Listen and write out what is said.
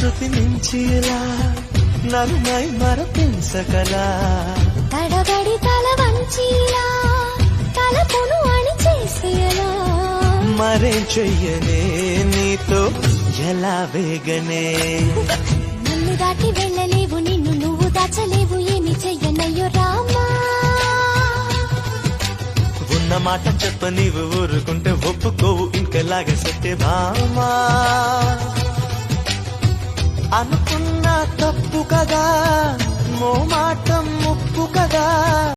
శృతి మించేలా నన్ను మరపించగలా తడబడి తల వంచిలా తలపును అణి చేసేలా మరేం చెయ్యనే నీతో ఎలా వేగనే నన్ను దాటి వెళ్ళలేవు నిన్ను నువ్వు దాచలేవు ఏమి చెయ్యనయ్యో రామా ఉన్న మాట చెప్ప నీవు ఊరుకుంటే ఒప్పుకోవు ఇంకెలాగే సత్య భామా అనుకున్నా తప్పు కదా మో మాట ముప్పు కదా